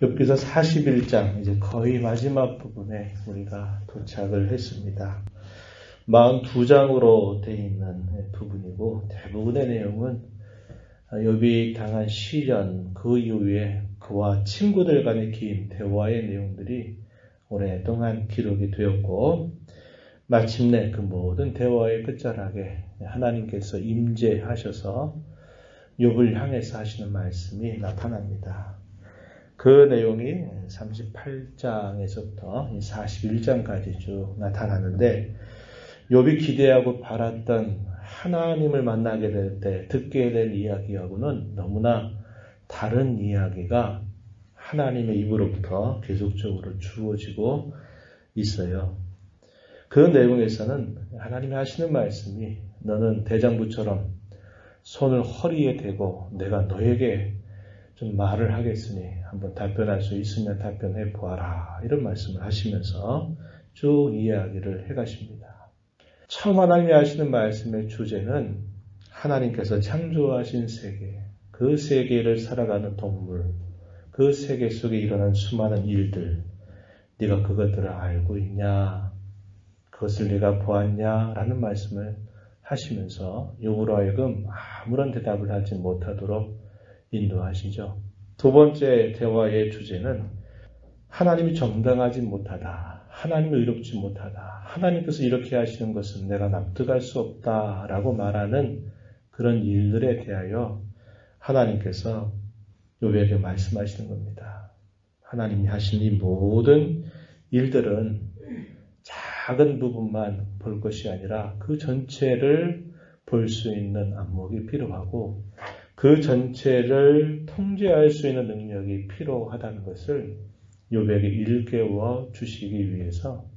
욥기서 41장 이제 거의 마지막 부분에 우리가 도착을 했습니다. 42장으로 되어 있는 부분이고 대부분의 내용은 욥이 당한 시련 그 이후에 그와 친구들 간의 긴 대화의 내용들이 오랫동안 기록이 되었고 마침내 그 모든 대화의 끝자락에 하나님께서 임재하셔서 욥을 향해서 하시는 말씀이 나타납니다. 그 내용이 38장에서부터 41장까지 쭉 나타나는데 욥이 기대하고 바랐던 하나님을 만나게 될 때 듣게 될 이야기하고는 너무나 다른 이야기가 하나님의 입으로부터 계속적으로 주어지고 있어요. 그 내용에서는 하나님이 하시는 말씀이 너는 대장부처럼 손을 허리에 대고 내가 너에게 좀 말을 하겠으니 한번 답변할 수 있으면 답변해 보아라. 이런 말씀을 하시면서 쭉 이야기를 해가십니다. 처음 하나님이 하시는 말씀의 주제는 하나님께서 창조하신 세계, 그 세계를 살아가는 동물, 그 세계 속에 일어난 수많은 일들, 네가 그것들을 알고 있냐? 그것을 네가 보았냐? 라는 말씀을 하시면서 욥으로 하여금 아무런 대답을 하지 못하도록 인도하시죠. 두 번째 대화의 주제는 하나님이 정당하지 못하다. 하나님이 의롭지 못하다. 하나님께서 이렇게 하시는 것은 내가 납득할 수 없다라고 말하는 그런 일들에 대하여 하나님께서 욥에게 말씀하시는 겁니다. 하나님이 하신 이 모든 일들은 작은 부분만 볼 것이 아니라 그 전체를 볼 수 있는 안목이 필요하고 그 전체를 통제할 수 있는 능력이 필요하다는 것을 욥에게 일깨워 주시기 위해서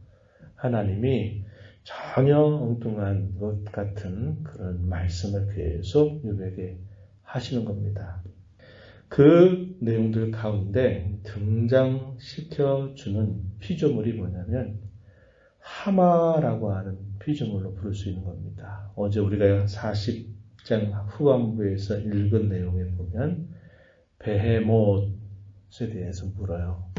하나님이 전혀 엉뚱한 것 같은 그런 말씀을 계속 욥에게 하시는 겁니다. 그 내용들 가운데 등장시켜주는 피조물이 뭐냐면 하마라고 하는 피조물로 부를 수 있는 겁니다. 어제 우리가 40장 후반부에서 읽은 내용에 보면 베헤못에 대해서 물어요.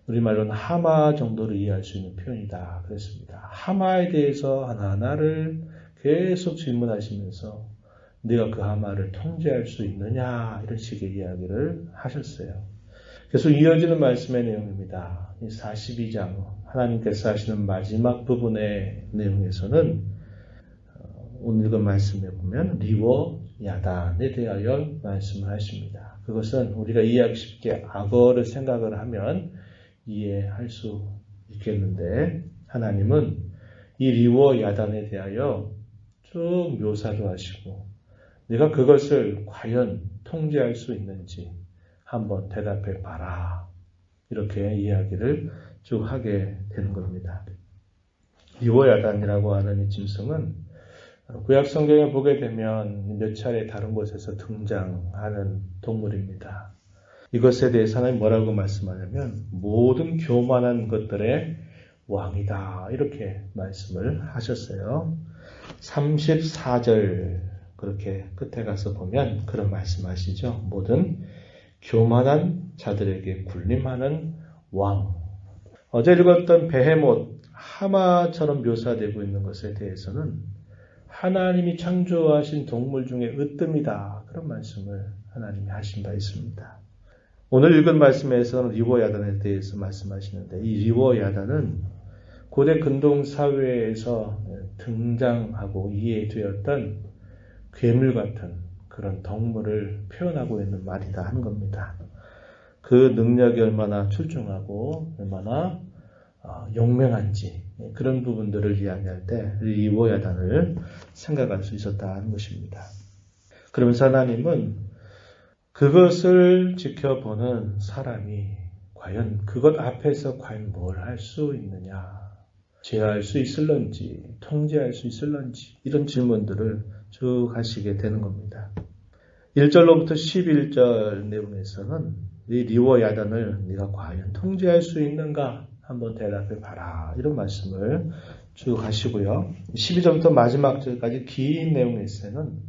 우리말로는 하마 정도로 이해할 수 있는 표현이다 그랬습니다. 하마에 대해서 하나하나를 계속 질문하시면서 네가 그 하마를 통제할 수 있느냐 이런 식의 이야기를 하셨어요. 계속 이어지는 말씀의 내용입니다. 이 42장 하나님께서 하시는 마지막 부분의 내용에서는 오늘 읽은 말씀에 보면 리워 야단에 대하여 말씀을 하십니다. 그것은 우리가 이해하기 쉽게 악어를 생각을 하면 이해할 수 있겠는데 하나님은 이 리워 야단에 대하여 쭉 묘사도 하시고 내가 그것을 과연 통제할 수 있는지 한번 대답해 봐라. 이렇게 이야기를 쭉 하게 되는 겁니다. 리워 야단이라고 하는 이 짐승은 구약 성경에 보게 되면 몇 차례 다른 곳에서 등장하는 동물입니다. 이것에 대해서 하나님 뭐라고 말씀하냐면 모든 교만한 것들의 왕이다 이렇게 말씀을 하셨어요. 34절 그렇게 끝에 가서 보면 그런 말씀하시죠. 모든 교만한 자들에게 군림하는 왕. 어제 읽었던 베헤못 하마처럼 묘사되고 있는 것에 대해서는 하나님이 창조하신 동물 중에 으뜸이다. 그런 말씀을 하나님이 하신 바 있습니다. 오늘 읽은 말씀에서는 리워 야단에 대해서 말씀하시는데 이 리워 야단은 고대 근동 사회에서 등장하고 이해되었던 괴물 같은 그런 동물을 표현하고 있는 말이다 하는 겁니다. 그 능력이 얼마나 출중하고 얼마나 용맹한지 그런 부분들을 이야기할 때 리워 야단을 생각할 수 있었다 하는 것입니다. 그러면서 하나님은 그것을 지켜보는 사람이 과연 그것 앞에서 과연 뭘 할 수 있느냐, 제어할 수 있을런지, 통제할 수 있을런지 이런 질문들을 쭉 하시게 되는 겁니다. 1절로부터 11절 내용에서는 이 리워 야단을 네가 과연 통제할 수 있는가 한번 대답해 봐라 이런 말씀을 쭉 하시고요. 12절부터 마지막 절까지 긴 내용에서는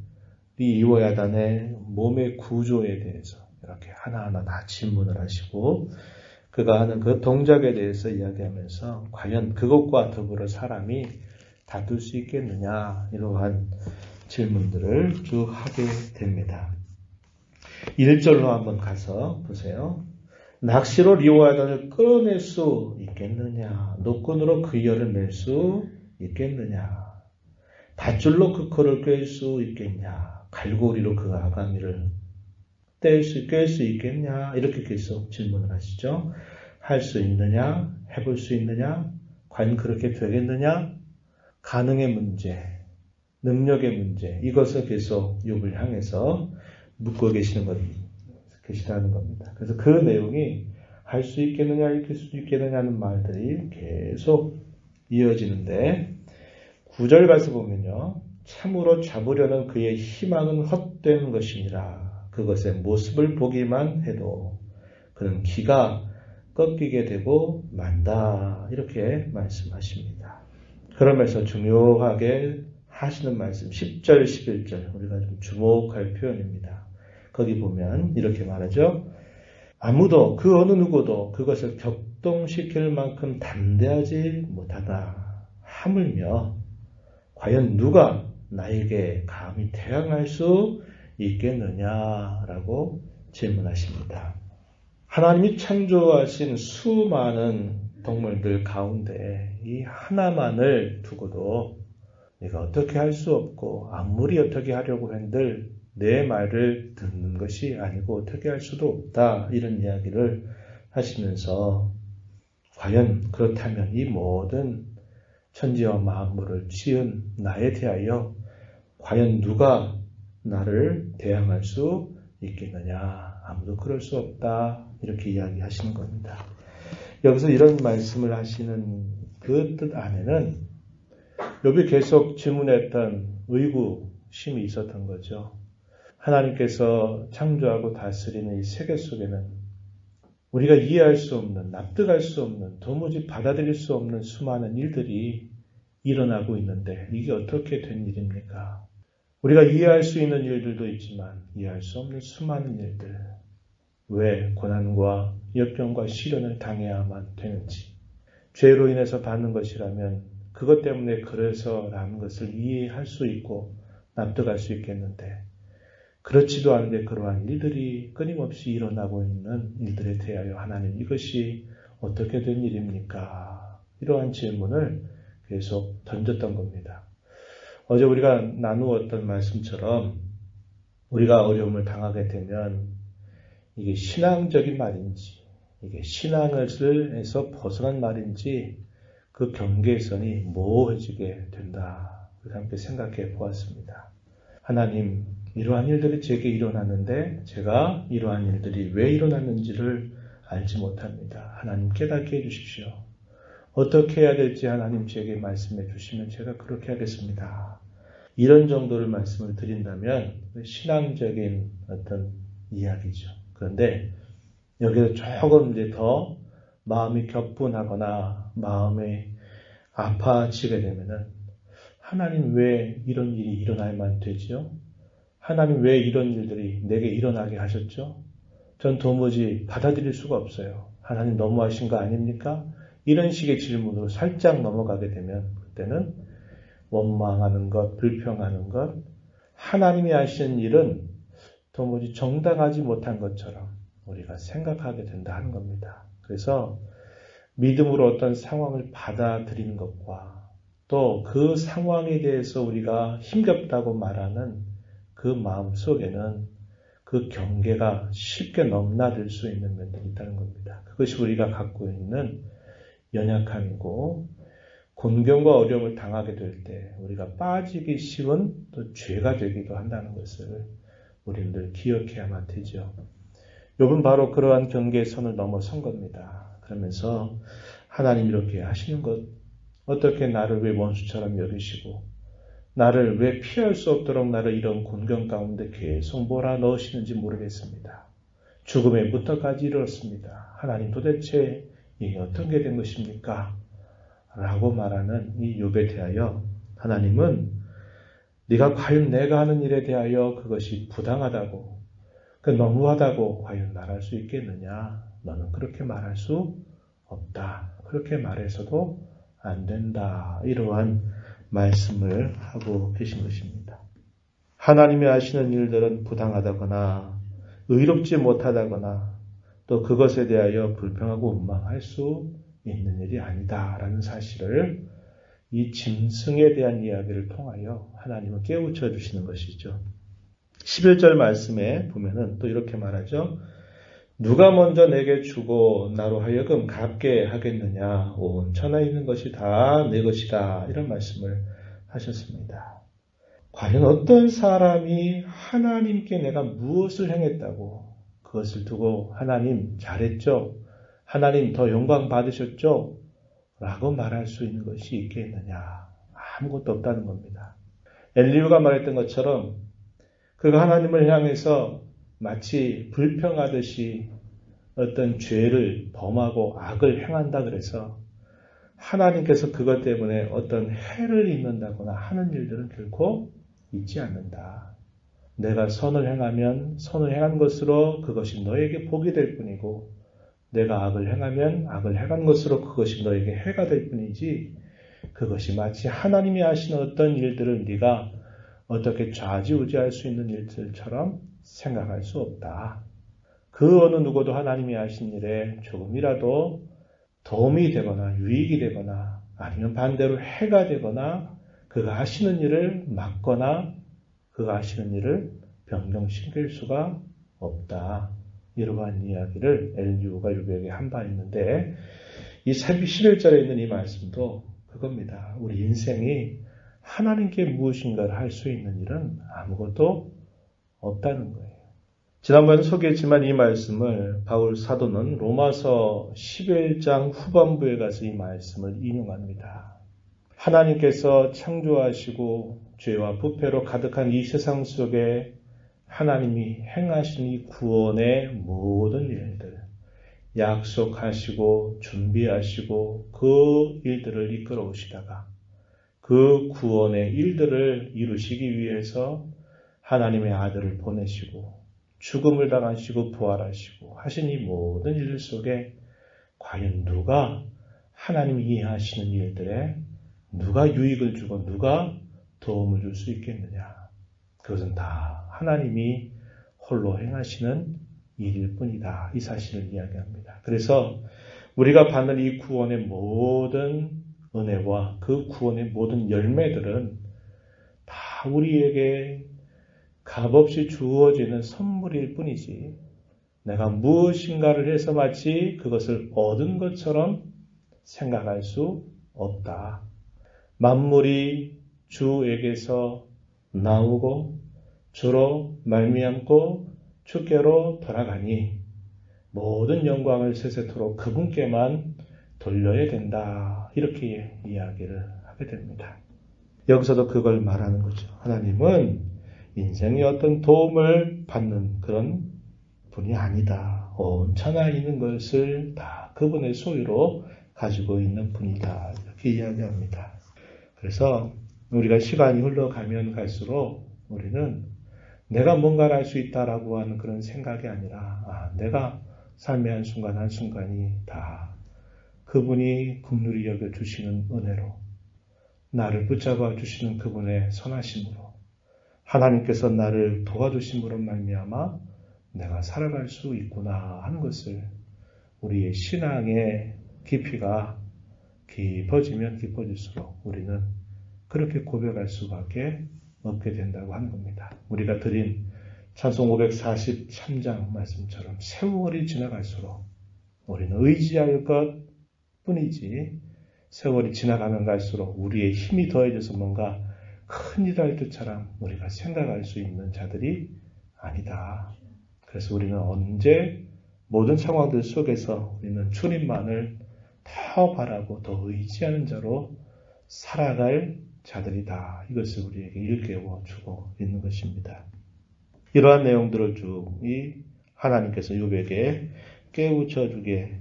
이 리워 야단의 몸의 구조에 대해서 이렇게 하나하나 다 질문을 하시고 그가 하는 그 동작에 대해서 이야기하면서 과연 그것과 더불어 사람이 다툴 수 있겠느냐 이러한 질문들을 쭉 하게 됩니다. 1절로 한번 가서 보세요. 낚시로 리오아단을 끌어낼 수 있겠느냐? 노끈으로 그 열을 낼 수 있겠느냐? 밧줄로 그 코를 꿰 수 있겠냐? 갈고리로 그 아가미를 깰 수 있겠냐? 이렇게 계속 질문을 하시죠. 할 수 있느냐? 해볼 수 있느냐? 과연 그렇게 되겠느냐? 가능의 문제, 능력의 문제, 이것을 계속 욥을 향해서 묻고 계시다는 겁니다. 그래서 그 내용이 할 수 있겠느냐, 이길 수 있겠느냐는 말들이 계속 이어지는데 9절 가서 보면요. 참으로 잡으려는 그의 희망은 헛된 것이니라. 그것의 모습을 보기만 해도 그는 기가 꺾이게 되고 만다. 이렇게 말씀하십니다. 그러면서 중요하게 하시는 말씀 10절, 11절 우리가 좀 주목할 표현입니다. 거기 보면 이렇게 말하죠. 아무도 그 어느 누구도 그것을 격동시킬 만큼 담대하지 못하다. 하물며 과연 누가 나에게 감히 대항할 수 있겠느냐라고 질문하십니다. 하나님이 창조하신 수많은 동물들 가운데 이 하나만을 두고도 내가 어떻게 할 수 없고 아무리 어떻게 하려고 한들 내 말을 듣는 것이 아니고 어떻게 할 수도 없다. 이런 이야기를 하시면서 과연 그렇다면 이 모든 천지와 만물을 지은 나에 대하여 과연 누가 나를 대항할 수 있겠느냐. 아무도 그럴 수 없다. 이렇게 이야기하시는 겁니다. 여기서 이런 말씀을 하시는 그 뜻 안에는 욥이 계속 질문했던 의구심이 있었던 거죠. 하나님께서 창조하고 다스리는 이 세계 속에는 우리가 이해할 수 없는, 납득할 수 없는, 도무지 받아들일 수 없는 수많은 일들이 일어나고 있는데 이게 어떻게 된 일입니까? 우리가 이해할 수 있는 일들도 있지만 이해할 수 없는 수많은 일들. 왜 고난과 역경과 시련을 당해야만 되는지. 죄로 인해서 받는 것이라면 그것 때문에 그래서라는 것을 이해할 수 있고 납득할 수 있겠는데 그렇지도 않은데 그러한 일들이 끊임없이 일어나고 있는 일들에 대하여 하나님 이것이 어떻게 된 일입니까? 이러한 질문을 계속 던졌던 겁니다. 어제 우리가 나누었던 말씀처럼 우리가 어려움을 당하게 되면 이게 신앙적인 말인지 이게 신앙에서 벗어난 말인지 그 경계선이 모호해지게 된다. 그래서 함께 생각해 보았습니다. 하나님 이러한 일들이 제게 일어났는데 제가 이러한 일들이 왜 일어났는지를 알지 못합니다. 하나님 깨닫게 해주십시오. 어떻게 해야 될지 하나님 제게 말씀해 주시면 제가 그렇게 하겠습니다. 이런 정도를 말씀을 드린다면 신앙적인 어떤 이야기죠. 그런데 여기서 조금 이제 더 마음이 격분하거나 마음이 아파지게 되면은 하나님 왜 이런 일이 일어나야만 되지요? 하나님 왜 이런 일들이 내게 일어나게 하셨죠? 전 도무지 받아들일 수가 없어요. 하나님 너무하신 거 아닙니까? 이런 식의 질문으로 살짝 넘어가게 되면 그때는 원망하는 것, 불평하는 것, 하나님이 하신 일은 도무지 정당하지 못한 것처럼 우리가 생각하게 된다 하는 겁니다. 그래서 믿음으로 어떤 상황을 받아들이는 것과 또 그 상황에 대해서 우리가 힘겹다고 말하는 그 마음 속에는 그 경계가 쉽게 넘나들 수 있는 면들이 있다는 겁니다. 그것이 우리가 갖고 있는 연약함이고 곤경과 어려움을 당하게 될 때 우리가 빠지기 쉬운 또 죄가 되기도 한다는 것을 우리는 늘 기억해야만 되죠. 욥은 바로 그러한 경계선을 넘어선 겁니다. 그러면서 하나님 이렇게 하시는 것 어떻게 나를 왜 원수처럼 여기시고 나를 왜 피할 수 없도록 나를 이런 곤경 가운데 계속 몰아넣으시는지 모르겠습니다. 죽음의 무턱까지 이르렀습니다. 하나님 도대체 이게 어떻게 된 것입니까? 라고 말하는 이 욥에 대하여 하나님은 네가 과연 내가 하는 일에 대하여 그것이 부당하다고 그 너무하다고 과연 말할 수 있겠느냐? 너는 그렇게 말할 수 없다. 그렇게 말해서도 안 된다. 이러한 말씀을 하고 계신 것입니다. 하나님이 하시는 일들은 부당하다거나 의롭지 못하다거나 또 그것에 대하여 불평하고 원망할 수 있는 일이 아니다라는 사실을 이 짐승에 대한 이야기를 통하여 하나님은 깨우쳐 주시는 것이죠. 11절 말씀에 보면은 또 이렇게 말하죠. 누가 먼저 내게 주고 나로 하여금 갚게 하겠느냐. 온 천하에 있는 것이 다 내 것이다. 이런 말씀을 하셨습니다. 과연 어떤 사람이 하나님께 내가 무엇을 행했다고 그것을 두고 하나님 잘했죠? 하나님 더 영광 받으셨죠? 라고 말할 수 있는 것이 있겠느냐. 아무것도 없다는 겁니다. 엘리후가 말했던 것처럼 그가 하나님을 향해서 마치 불평하듯이 어떤 죄를 범하고 악을 행한다 그래서 하나님께서 그것 때문에 어떤 해를 입는다거나 하는 일들은 결코 있지 않는다. 내가 선을 행하면 선을 행한 것으로 그것이 너에게 복이 될 뿐이고 내가 악을 행하면 악을 행한 것으로 그것이 너에게 해가 될 뿐이지 그것이 마치 하나님이 하시는 어떤 일들을 네가 어떻게 좌지우지할 수 있는 일들처럼 생각할 수 없다. 그 어느 누구도 하나님이 하신 일에 조금이라도 도움이 되거나 유익이 되거나 아니면 반대로 해가 되거나 그가 하시는 일을 막거나 그가 하시는 일을 변경시킬 수가 없다. 이러한 이야기를 엘리후가 욥에게 한 바 있는데 이 11절에 있는 이 말씀도 그겁니다. 우리 인생이 하나님께 무엇인가를 할 수 있는 일은 아무것도 없다는 거예요. 지난번에 소개했지만 이 말씀을 바울 사도는 로마서 11장 후반부에 가서 이 말씀을 인용합니다. 하나님께서 창조하시고 죄와 부패로 가득한 이 세상 속에 하나님이 행하신 이 구원의 모든 일들, 약속하시고 준비하시고 그 일들을 이끌어 오시다가 그 구원의 일들을 이루시기 위해서 하나님의 아들을 보내시고 죽음을 당하시고 부활하시고 하신 이 모든 일 속에 과연 누가 하나님이 이해하시는 일들에 누가 유익을 주고 누가 도움을 줄 수 있겠느냐. 그것은 다 하나님이 홀로 행하시는 일일 뿐이다. 이 사실을 이야기합니다. 그래서 우리가 받는 이 구원의 모든 은혜와 그 구원의 모든 열매들은 다 우리에게 값없이 주어지는 선물일 뿐이지 내가 무엇인가를 해서 마치 그것을 얻은 것처럼 생각할 수 없다. 만물이 주에게서 나오고 주로 말미암고 주께로 돌아가니 모든 영광을 세세토록 그분께만 돌려야 된다. 이렇게 이야기를 하게 됩니다. 여기서도 그걸 말하는 거죠. 하나님은 인생의 어떤 도움을 받는 그런 분이 아니다. 온 천하에 있는 것을 다 그분의 소유로 가지고 있는 분이다. 이렇게 이야기합니다. 그래서 우리가 시간이 흘러가면 갈수록 우리는 내가 뭔가를 할 수 있다라고 하는 그런 생각이 아니라 내가 삶의 한순간 한순간이 다 그분이 긍휼히 여겨주시는 은혜로 나를 붙잡아 주시는 그분의 선하심으로 하나님께서 나를 도와주심으로 말미암아 내가 살아갈 수 있구나 하는 것을 우리의 신앙의 깊이가 깊어지면 깊어질수록 우리는 그렇게 고백할 수밖에 없게 된다고 하는 겁니다. 우리가 드린 찬송 543장 말씀처럼 세월이 지나갈수록 우리는 의지할 것 뿐이지 세월이 지나가면 갈수록 우리의 힘이 더해져서 뭔가 큰일 할 것처럼 우리가 생각할 수 있는 자들이 아니다. 그래서 우리는 언제 모든 상황들 속에서 우리는 주님만을 더 바라고 더 의지하는 자로 살아갈 자들이다. 이것을 우리에게 일깨워 주고 있는 것입니다. 이러한 내용들을 쭉 하나님께서 욥에게 깨우쳐 주게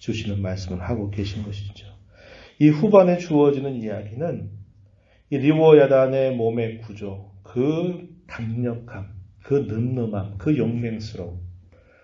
주시는 말씀을 하고 계신 것이죠. 이 후반에 주어지는 이야기는 이 리워야단의 몸의 구조, 그 강력함, 그 늠름함, 그 용맹스러움,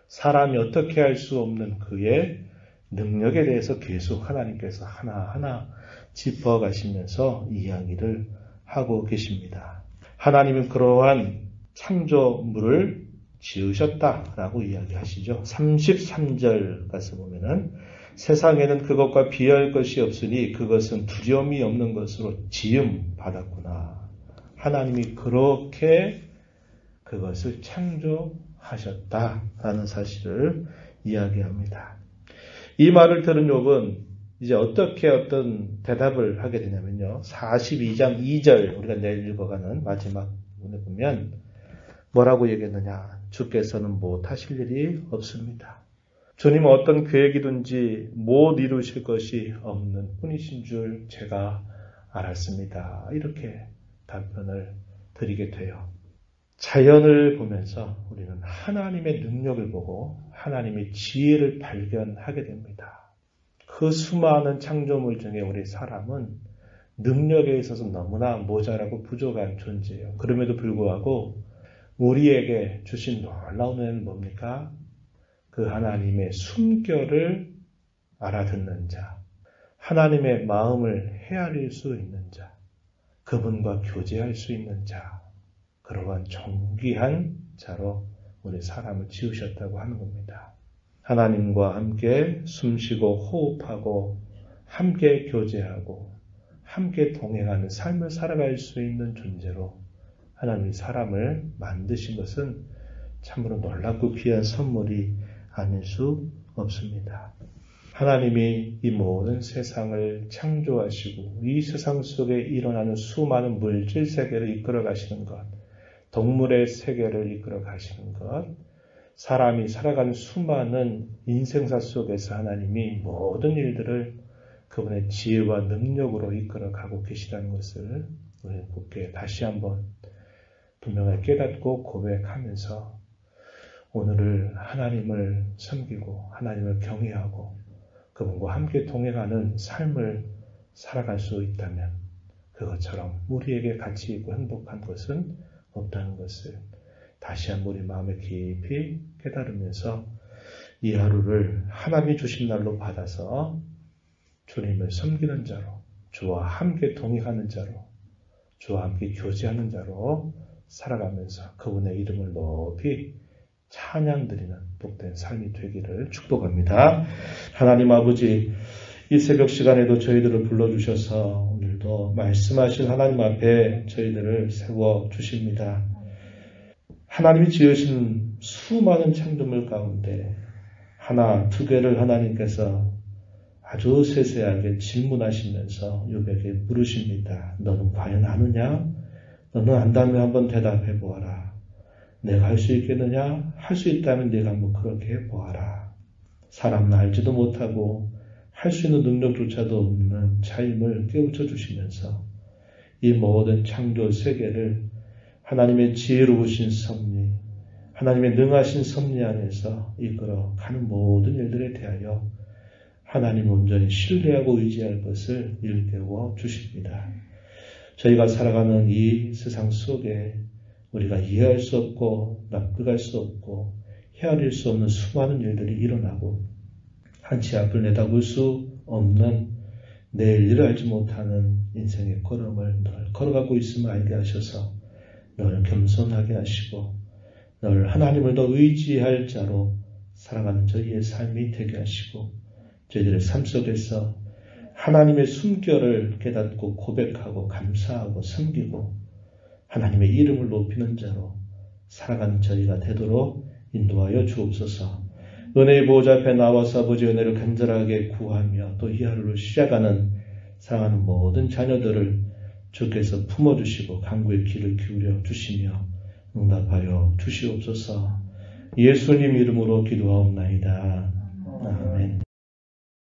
사람이 어떻게 할 수 없는 그의 능력에 대해서 계속 하나님께서 하나하나 짚어가시면서 이야기를 하고 계십니다. 하나님은 그러한 창조물을 지으셨다라고 이야기하시죠. 33절 가서 보면은 세상에는 그것과 비할 것이 없으니 그것은 두려움이 없는 것으로 지음 받았구나. 하나님이 그렇게 그것을 창조하셨다라는 사실을 이야기합니다. 이 말을 들은 욥은 이제 어떻게 어떤 대답을 하게 되냐면요. 42장 2절 우리가 내일 읽어가는 마지막 부분에 보면 뭐라고 얘기했느냐. 주께서는 못하실 일이 없습니다. 주님은 어떤 계획이든지 못 이루실 것이 없는 분이신 줄 제가 알았습니다. 이렇게 답변을 드리게 돼요. 자연을 보면서 우리는 하나님의 능력을 보고 하나님의 지혜를 발견하게 됩니다. 그 수많은 창조물 중에 우리 사람은 능력에 있어서 너무나 모자라고 부족한 존재예요. 그럼에도 불구하고 우리에게 주신 놀라운 은혜는 뭡니까? 그 하나님의 숨결을 알아듣는 자, 하나님의 마음을 헤아릴 수 있는 자, 그분과 교제할 수 있는 자, 그러한 존귀한 자로 우리 사람을 지으셨다고 하는 겁니다. 하나님과 함께 숨쉬고 호흡하고 함께 교제하고 함께 동행하는 삶을 살아갈 수 있는 존재로 하나님이 사람을 만드신 것은 참으로 놀랍고 귀한 선물이 아닐 수 없습니다. 하나님이 이 모든 세상을 창조하시고 이 세상 속에 일어나는 수많은 물질 세계를 이끌어 가시는 것, 동물의 세계를 이끌어 가시는 것, 사람이 살아가는 수많은 인생사 속에서 하나님이 모든 일들을 그분의 지혜와 능력으로 이끌어 가고 계시다는 것을 우리는 굳게 다시 한번 분명하게 깨닫고 고백하면서 오늘을 하나님을 섬기고 하나님을 경외하고 그분과 함께 동행하는 삶을 살아갈 수 있다면 그것처럼 우리에게 가치 있고 행복한 것은 없다는 것을 다시 한번 우리 마음에 깊이 깨달으면서 이 하루를 하나님이 주신 날로 받아서 주님을 섬기는 자로, 주와 함께 동행하는 자로, 주와 함께 교제하는 자로 살아가면서 그분의 이름을 높이 찬양드리는 복된 삶이 되기를 축복합니다. 하나님 아버지, 이 새벽 시간에도 저희들을 불러주셔서 오늘도 말씀하신 하나님 앞에 저희들을 세워주십니다. 하나님이 지으신 수많은 창조물 가운데 하나, 두 개를 하나님께서 아주 세세하게 질문하시면서 욥에게 물으십니다. 너는 과연 아느냐? 너는 안다면 한번 대답해 보아라. 내가 할 수 있겠느냐? 할 수 있다면 네가 한번 그렇게 해보아라. 사람은 알지도 못하고 할 수 있는 능력조차도 없는 자임을 깨우쳐 주시면서 이 모든 창조 세계를 하나님의 지혜로우신 섭리, 하나님의 능하신 섭리 안에서 이끌어 가는 모든 일들에 대하여 하나님을 온전히 신뢰하고 의지할 것을 일깨워 주십니다. 저희가 살아가는 이 세상 속에 우리가 이해할 수 없고 납득할 수 없고 헤아릴 수 없는 수많은 일들이 일어나고 한치 앞을 내다볼 수 없는 내일 일을 알지 못하는 인생의 걸음을 늘 걸어가고 있음을 알게 하셔서 늘 겸손하게 하시고 늘 하나님을 더 의지할 자로 살아가는 저희의 삶이 되게 하시고 저희들의 삶 속에서 하나님의 숨결을 깨닫고 고백하고 감사하고 섬기고 하나님의 이름을 높이는 자로 살아가는 저희가 되도록 인도하여 주옵소서. 은혜의 보호자 앞에 나와서 아버지 은혜를 간절하게 구하며 또 이 하루를 시작하는 사랑하는 모든 자녀들을 주께서 품어주시고 간구의 귀를 기울여 주시며 응답하여 주시옵소서. 예수님 이름으로 기도하옵나이다. 아멘.